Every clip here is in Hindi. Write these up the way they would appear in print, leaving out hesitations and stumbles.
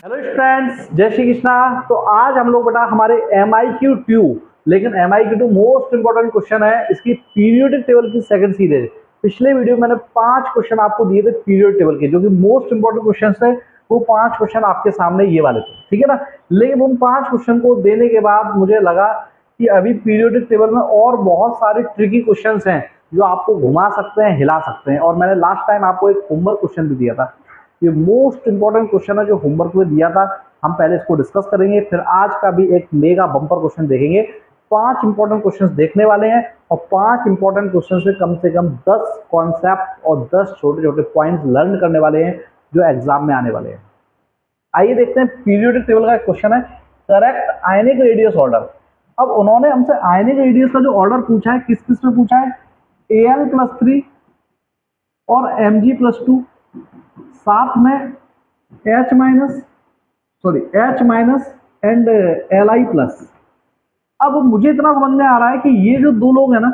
हेलो स्टूडेंट्स, जय श्री कृष्णा। तो आज हम लोग बेटा हमारे MIQ2, लेकिन MIQ2 मोस्ट इंपॉर्टेंट क्वेश्चन है। इसकी पीरियोडिक टेबल की सेकंड सीरीज। पिछले वीडियो में मैंने 5 क्वेश्चन आपको दिए थे पीरियोडिक टेबल के, जो कि मोस्ट इंपॉर्टेंट क्वेश्चन थे। वो 5 क्वेश्चन आपके सामने ये वाले थे, ठीक है ना। लेकिन उन 5 क्वेश्चन को देने के बाद मुझे लगा कि अभी पीरियोडिक टेबल में और बहुत सारे ट्रिकी क्वेश्चन हैं जो आपको घुमा सकते हैं, हिला सकते हैं। और मैंने लास्ट टाइम आपको एक होमवर्क क्वेश्चन भी दिया था। ये मोस्ट इंपॉर्टेंट क्वेश्चन है जो होमवर्क में दिया था। हम पहले इसको डिस्कस करेंगे, फिर आज का भी एक मेगा बम्पर क्वेश्चन देखेंगे। 5 इंपॉर्टेंट क्वेश्चंस देखने वाले हैं और 5 इंपॉर्टेंट क्वेश्चन से कम 10 कॉन्सेप्ट और 10 छोटे छोटे पॉइंट्स लर्न करने वाले हैं जो एग्जाम में आने वाले हैं। आइए देखते हैं, पीरियोडिक टेबल का क्वेश्चन है, करेक्ट आयनिक रेडियस ऑर्डर। अब उन्होंने हमसे आयनिक रेडियस का जो ऑर्डर पूछा है, किस किस में पूछा है? Al+3 और Mg+2, साथ में H माइनस एंड Li+। अब मुझे इतना समझ में आ रहा है कि ये जो दो लोग हैं ना,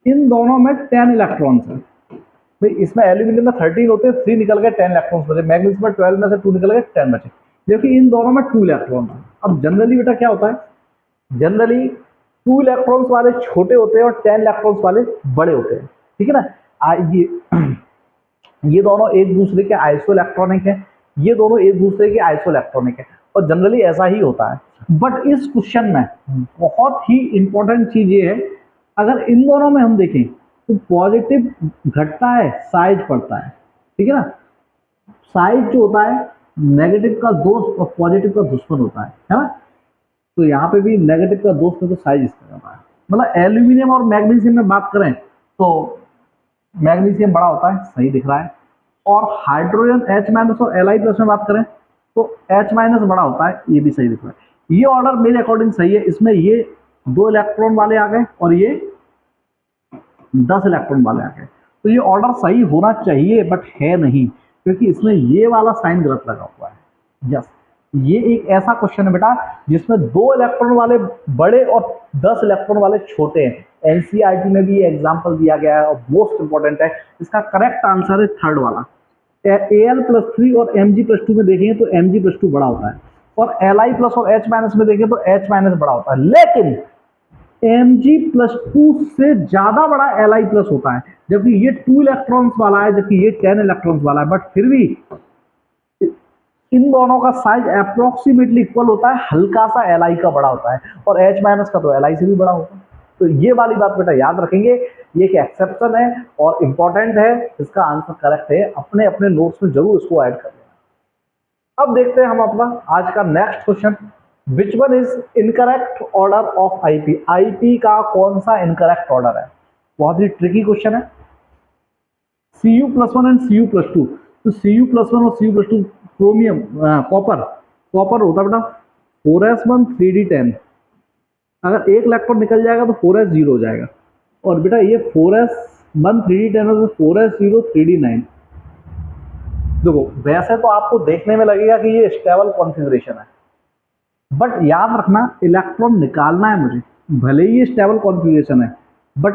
इन दोनों में 10 इलेक्ट्रॉन्स हैं। भाई इसमें एल्यूमिनियम में 13 होते हैं, 3 निकल गए, 10 इलेक्ट्रॉन्स बचे। मैग्नीशियम में 12 में से 2 निकल गए, 10 बचे। जबकि इन दोनों में 2 इलेक्ट्रॉन्स हैं। अब जनरली बेटा क्या होता है, जनरली 2 इलेक्ट्रॉन्स वाले छोटे होते हैं और 10 इलेक्ट्रॉन्स वाले बड़े होते हैं, ठीक है ना। ये दोनों एक दूसरे के आइसो इलेक्ट्रॉनिक है, ये दोनों एक दूसरे के आइसो इलेक्ट्रॉनिक है, और जनरली ऐसा ही होता है। बट इस क्वेश्चन में बहुत ही इंपॉर्टेंट चीज ये है, अगर इन दोनों में हम देखें तो पॉजिटिव घटता है, साइज बढ़ता है, ठीक है ना। साइज जो होता है नेगेटिव का दोस्त और पॉजिटिव का दुश्मन होता है ना। तो यहाँ पे भी नेगेटिव का दोस्त है तो साइज इस तरह का है। मतलब एल्यूमिनियम और मैग्नीशियम में बात करें तो मैग्नीशियम बड़ा होता है, सही दिख रहा है। और हाइड्रोजन H- और Li+ में बात करें तो H- बड़ा होता है, ये भी सही दिख रहा है। ये ऑर्डर मेरे अकॉर्डिंग सही है। इसमें ये 2 इलेक्ट्रॉन वाले आ गए और ये 10 इलेक्ट्रॉन वाले आ गए। तो ये ऑर्डर सही होना चाहिए, बट है नहीं, क्योंकि इसमें ये वाला साइन गलत लगा हुआ है। यस, ये एक ऐसा क्वेश्चन है बेटा जिसमें 2 इलेक्ट्रॉन वाले बड़े और 10 इलेक्ट्रॉन वाले छोटे हैं। एनसीईआरटी में भी ये एग्जाम्पल दिया गया है और मोस्ट इंपॉर्टेंट है। इसका करेक्ट आंसर है थर्ड वाला। Al+3 और Mg+2 में देखेंगे तो Mg+2 बड़ा होता है, और Li+ और H- में देखें तो H- बड़ा होता है। लेकिन Mg+2 से ज्यादा बड़ा Li+ होता है, जबकि ये 2 इलेक्ट्रॉन्स वाला है, जबकि ये 10 इलेक्ट्रॉन्स वाला है। बट फिर भी इन दोनों का साइज अप्रोक्सीमेटली इक्वल होता है, हल्का सा Li का बड़ा होता है, और H- का तो Li से भी बड़ा होता है। तो ये वाली बात बेटा याद रखेंगे, ये एक एक्सेप्शन है और इंपॉर्टेंट है। इसका आंसर करेक्ट है, अपने अपने नोट्स में जरूर इसको ऐड कर लेना। अब देखते हैं हम अपना आज का next question, which one is incorrect order of IP. IP का कौन सा इनकरेक्ट ऑर्डर है? बहुत ही ट्रिकी क्वेश्चन है। Cu+1 एंड Cu+2, तो Cu+1 और Cu+2 क्रोमियम, कॉपर, कॉपर होता है बेटा 4s1 3d10। अगर एक इलेक्ट्रॉन निकल जाएगा तो 4s 0 हो जाएगा। और बेटा ये 4s1 3d10 और 4s 0 3d9। देखो वैसे तो आपको देखने में लगेगा कि ये स्टेबल कॉन्फ़िगरेशन है, बट याद रखना इलेक्ट्रॉन निकालना है मुझे, भले ही ये स्टेबल कॉन्फ़िगरेशन है, बट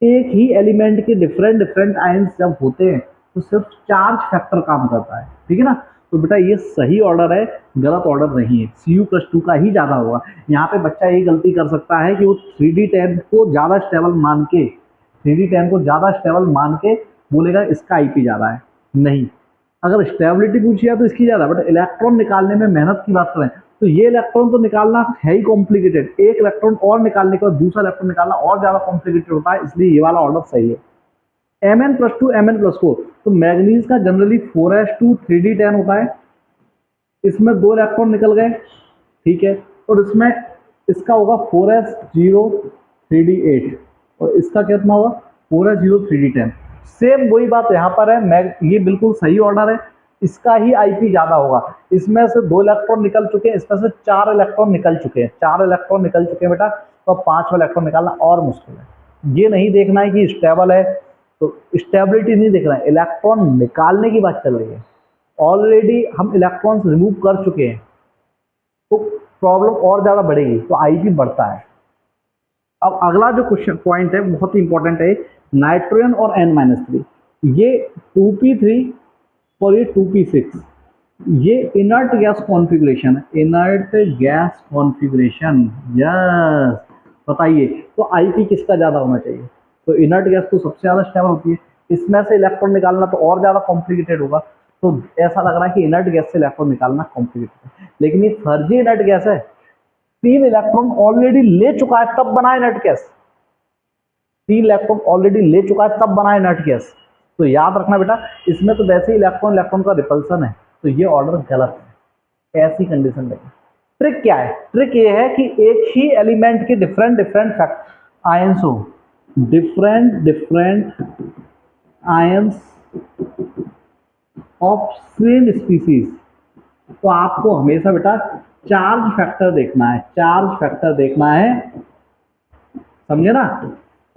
एक ही एलिमेंट के डिफरेंट डिफरेंट आयंस जब होते हैं तो सिर्फ चार्ज फैक्टर काम करता है, ठीक है ना। तो बेटा ये सही ऑर्डर है, गलत ऑर्डर नहीं है। Cu+2 का ही ज्यादा होगा। यहाँ पे बच्चा ये गलती कर सकता है कि वो 3d10 को ज्यादा स्टेबल मान के, 3d10 को ज्यादा स्टेबल मान के बोलेगा इसका आईपी ज्यादा है। नहीं, अगर स्टेबिलिटी पूछी है तो इसकी ज्यादा, बट इलेक्ट्रॉन निकालने में मेहनत की बात करें तो ये इलेक्ट्रॉन तो निकालना है ही कॉम्प्लिकेटेड। एक इलेक्ट्रॉन और निकालने के बाद दूसरा इलेक्ट्रॉन निकालना और ज्यादा कॉम्प्लिकेटेड होता है, इसलिए ये वाला ऑर्डर सही है। Mn+2 Mn+4, तो मैग्नीज का जनरली 4s2 3d10 होता है। इसमें 2 इलेक्ट्रॉन निकल गए, ठीक है, और इसमें इसका होगा 4s0 3d8, और इसका कितना होगा 4s0 3d10। सेम वही बात यहाँ पर है, ये बिल्कुल सही ऑर्डर है। इसका ही आईपी ज्यादा होगा। इसमें से 2 इलेक्ट्रॉन निकल चुके हैं, इसमें से 4 इलेक्ट्रॉन निकल चुके हैं, 4 इलेक्ट्रॉन निकल चुके हैं बेटा, तो 5वां इलेक्ट्रॉन निकालना और मुश्किल है। ये नहीं देखना है कि स्टेबल है, तो स्टेबिलिटी नहीं देखना है, इलेक्ट्रॉन निकालने की बात चल रही है। ऑलरेडी हम इलेक्ट्रॉन्स रिमूव कर चुके हैं, तो प्रॉब्लम और ज्यादा बढ़ेगी, तो आईपी बढ़ता है। अब अगला जो क्वेश्चन पॉइंट है बहुत ही इंपॉर्टेंट है, नाइट्रोजन और N-3, ये 2p3 और ये 2p6। ये इनर्ट गैस कॉन्फ़िगरेशन है, इनर्ट गैस कॉन्फ़िगरेशन। यस, बताइए तो आईपी किसका ज़्यादा होना चाहिए? तो इनर्ट गैस तो सबसे ज़्यादा स्टेबल होती है, इसमें से इलेक्ट्रॉन निकालना तो और ज़्यादा कॉम्प्लिकेटेड होगा। तो ऐसा लग रहा है कि इनर्ट गैस से इलेक्ट्रॉन निकालना कॉम्प्लिकेटेड है, लेकिन ये फर्जी इनर्ट गैस है। 3 इलेक्ट्रॉन ऑलरेडी ले चुका है तब बना इनर्ट गैस, 3 इलेक्ट्रॉन ऑलरेडी ले चुका है तब बना इनर्ट गैस। तो याद रखना बेटा, इसमें तो वैसे ही इलेक्ट्रॉन इलेक्ट्रॉन का रिपल्सन है, तो ये ऑर्डर गलत है ऐसी कंडीशन में। ट्रिक क्या है? ट्रिक ये है कि एक ही एलिमेंट के डिफरेंट डिफरेंट आयंस हो, different different ions of same species. तो आपको हमेशा बेटा चार्ज फैक्टर देखना है, चार्ज फैक्टर देखना है, समझे ना?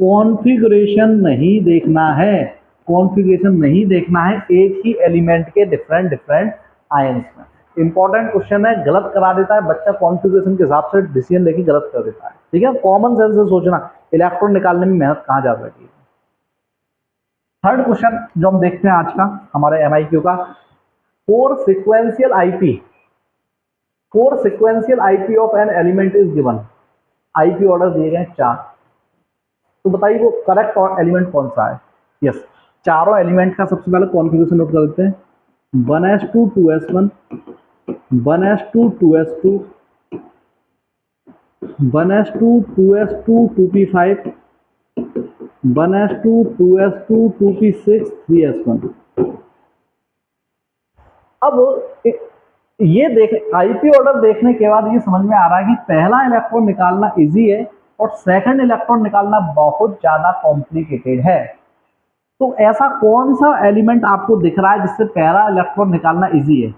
कॉन्फ़िगरेशन नहीं देखना है, कॉन्फ़िगरेशन नहीं देखना है एक ही एलिमेंट के डिफरेंट डिफरेंट आयंस में। इंपॉर्टेंट क्वेश्चन है, गलत करा देता है बच्चा, कॉन्फ़िगरेशन के हिसाब से डिसीजन लेके गलत कर देता है। ठीक है, कॉमन सेंस से सोचना, इलेक्ट्रॉन निकालने में मेहनत कहाँ जा रही है। थर्ड क्वेश्चन जो हम देखते हैं आज का हमारे एमआईक्यू का, four sequential IP of an element is given. IP order दिए गए 4, तो बताइए वो करेक्ट एलिमेंट कौन सा है? यस, चारों एलिमेंट का सबसे पहले कॉन्फ़िगरेशन नोट कर लेते हैं। 1s2 2s1, 1s2 2s2, 1s2 2s2 2p5, 1s2 2s2 2p6 3s1। अब ये देख आईपी ऑर्डर देखने के बाद ये समझ में आ रहा है कि पहला इलेक्ट्रॉन निकालना इजी है और सेकंड इलेक्ट्रॉन निकालना बहुत ज्यादा कॉम्प्लिकेटेड है। तो ऐसा कौन सा एलिमेंट आपको दिख रहा है जिससे पहला इलेक्ट्रॉन निकालना इजी है?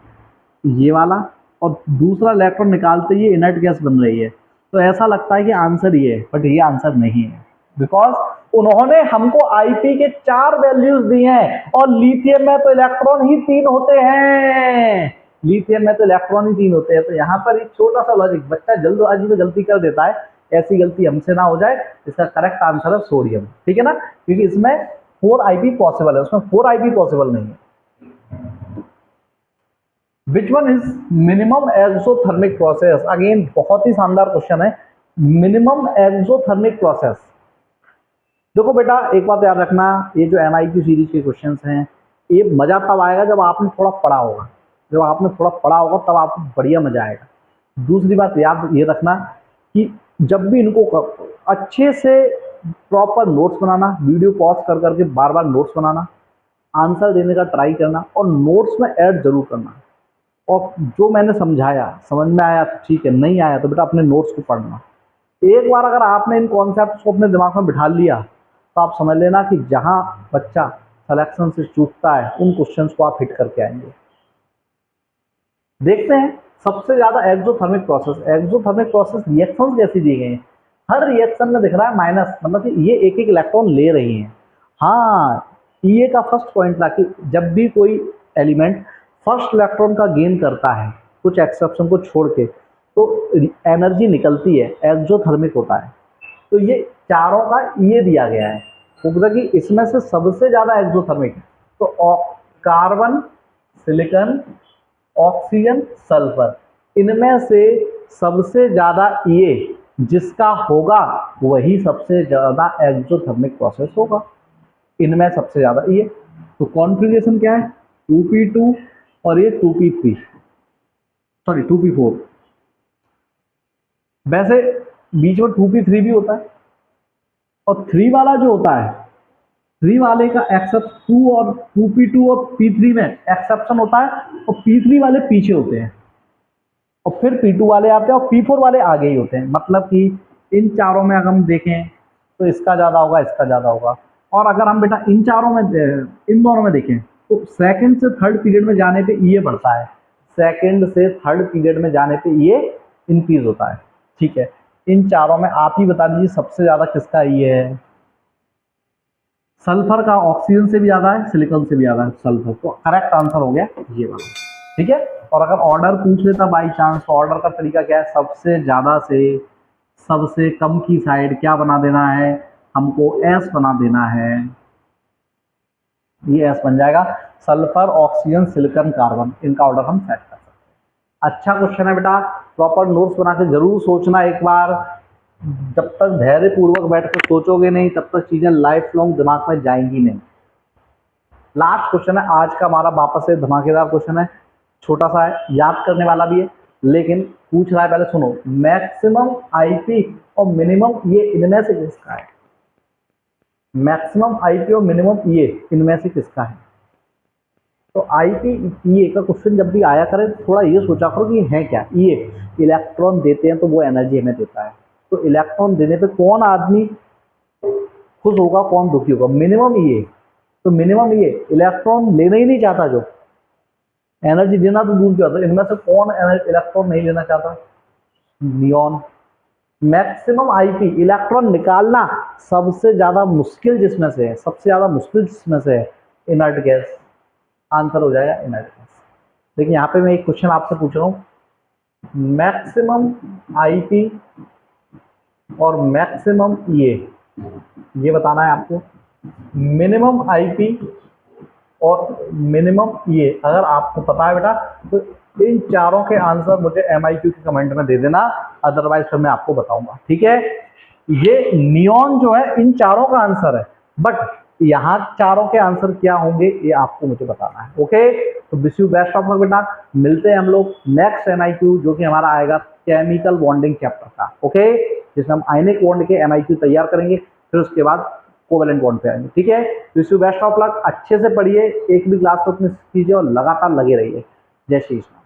ये वाला, और दूसरा इलेक्ट्रॉन निकालते ही इनर्ट गैस बन रही है। तो ऐसा लगता है कि आंसर ये है, बट ये आंसर नहीं है, बिकॉज उन्होंने हमको आईपी के 4 वैल्यूज दिए हैं और लिथियम में तो इलेक्ट्रॉन ही 3 होते हैं, लिथियम में तो इलेक्ट्रॉन ही 3 होते हैं। तो यहाँ पर एक छोटा सा लॉजिक, बच्चा जल्दबाजी में गलती कर देता है, ऐसी गलती हमसे ना हो जाए। इसका करेक्ट आंसर है सोडियम, ठीक है ना, क्योंकि इसमें 4 आईपी पॉसिबल है, उसमें 4 आईपी पॉसिबल नहीं है। Which one is minimum exothermic process? Again बहुत ही शानदार क्वेश्चन है, मिनिमम एक्सोथर्मिक प्रोसेस। देखो बेटा एक बात याद रखना, ये जो एमआईक्यू सीरीज के क्वेश्चंस हैं, ये मजा तब आएगा जब आपने थोड़ा पढ़ा होगा, जब आपने थोड़ा पढ़ा होगा तब आपको बढ़िया मजा आएगा। दूसरी बात याद ये रखना कि जब भी इनको अच्छे से प्रॉपर नोट्स बनाना, वीडियो पॉज कर करके बार बार नोट्स बनाना, आंसर देने का ट्राई करना और नोट्स में ऐड जरूर करना। और जो मैंने समझाया समझ में आया तो ठीक है, नहीं आया तो बेटा अपने नोट्स को पढ़ना। एक बार अगर आपने इन कॉन्सेप्ट्स को अपने दिमाग में बिठा लिया तो आप समझ लेना कि जहां बच्चा सिलेक्शन से चूकता है उन क्वेश्चंस को आप हिट करके आएंगे। देखते हैं सबसे ज्यादा एक्सोथर्मिक प्रोसेस रिएक्शंस कैसी दी गई हैं। हर रिएक्शन में दिख रहा है माइनस, मतलब कि ये एक एक इलेक्ट्रॉन ले रही हैं। हाँ, ये का फर्स्ट पॉइंट था कि जब भी कोई एलिमेंट फर्स्ट इलेक्ट्रॉन का गेन करता है कुछ एक्सेप्शन को छोड़ के, तो एनर्जी निकलती है, एक्सोथर्मिक होता है। तो ये चारों का ये दिया गया है, तो कि इसमें से सबसे ज्यादा एक्सोथर्मिक, तो कार्बन, सिलिकॉन, ऑक्सीजन, सल्फर, इनमें से सबसे ज्यादा ये जिसका होगा वही सबसे ज्यादा एक्सोथर्मिक प्रोसेस होगा, इनमें सबसे ज्यादा ये। तो कॉन्फ़िगरेशन क्या है? 2p2 और ये 2p3, सॉरी 2p4। वैसे बीच में 2p3 भी होता है, और 3 वाला जो होता है, 3 वाले का एक्सेप्ट 2 और 2p2 और p3 में एक्सेप्शन होता है, और p3 वाले पीछे होते हैं और फिर p2 वाले आते हैं और p4 वाले आगे ही होते हैं। मतलब कि इन चारों में अगर हम देखें तो इसका ज्यादा होगा, इसका ज्यादा होगा। और अगर हम बेटा इन चारों में इन दोनों में देखें तो सेकंड से थर्ड पीरियड में जाने पे ये बढ़ता है, सेकंड से थर्ड पीरियड में जाने पे ये इंक्रीज होता है। ठीक है, इन चारों में आप ही बता दीजिए सबसे ज्यादा किसका ये है? सल्फर का ऑक्सीजन से भी ज्यादा है, सिलिकॉन से भी ज्यादा है सल्फर। तो करेक्ट आंसर हो गया ये वाला, ठीक है। और अगर ऑर्डर पूछ लेता बाई चांस, तो ऑर्डर का तरीका क्या है? सबसे ज्यादा से सबसे कम की साइड क्या बना देना है? हमको एस बना देना है। ये एस बन जाएगा। सल्फर, ऑक्सीजन, सिलिकॉन, कार्बन, इनका ऑर्डर हम सेट कर सकते हैं। अच्छा क्वेश्चन है बेटा, प्रॉपर नोट्स बना के जरूर सोचना एक बार। जब तक धैर्य पूर्वक बैठ कर सोचोगे नहीं तब तक चीजें लाइफ लॉन्ग दिमाग में जाएंगी नहीं। लास्ट क्वेश्चन है आज का हमारा, वापस से धमाकेदार क्वेश्चन है, छोटा सा है, याद करने वाला भी है, लेकिन पूछ रहा है, पहले सुनो। मैक्सिमम आईपी और मिनिमम ये इनमें से किसका है? मैक्सिमम आईपी और मिनिमम ये इनमें से किसका है? तो आईपी ये का क्वेश्चन जब भी आया करे थोड़ा ये सोचा करो कि है क्या। ये इलेक्ट्रॉन देते हैं तो वो एनर्जी हमें देता है, तो इलेक्ट्रॉन देने पे कौन आदमी खुश होगा, कौन दुखी होगा? मिनिमम ये। तो मिनिमम ये इलेक्ट्रॉन लेना ही नहीं चाहता, जो एनर्जी देना तो दूर की बात है, इनमें से कौन इलेक्ट्रॉन नहीं लेना चाहता? नियॉन। मैक्सिमम आईपी, इलेक्ट्रॉन निकालना सबसे ज्यादा मुश्किल जिसमें से है, सबसे ज्यादा मुश्किल जिसमें से है, इनर्ट गैस। आंसर हो जाएगा इनर्ट गैस। देखिए यहाँ पे मैं एक क्वेश्चन आपसे पूछ रहा हूँ, मैक्सिमम आईपी और मैक्सिमम ये बताना है आपको। मिनिमम आईपी और मिनिमम ये अगर आपको पता है बेटा तो इन चारों के आंसर मुझे एमआईक्यू के कमेंट में दे देना, अदरवाइज फिर मैं आपको बताऊंगा, ठीक है। ये नियॉन जो है इन चारों का आंसर है, बट यहाँ चारों के आंसर क्या होंगे ये आपको मुझे बताना है। ओके, तो wish you best of luck बेटा। मिलते हैं हम लोग नेक्स्ट एमआईक्यू जो कि हमारा आएगा केमिकल बॉन्डिंग चैप्टर का, ओके, जिसमें हम आयनिक बॉन्ड के एमआईक्यू तैयार करेंगे, फिर उसके बाद कोवेलेंट बॉन्ड पे आएंगे, ठीक है। Wish you best of luck, अच्छे से पढ़िए, एक भी क्लास को मिस कीजिए और लगातार लगे रहिए। जय श्री कृष्ण।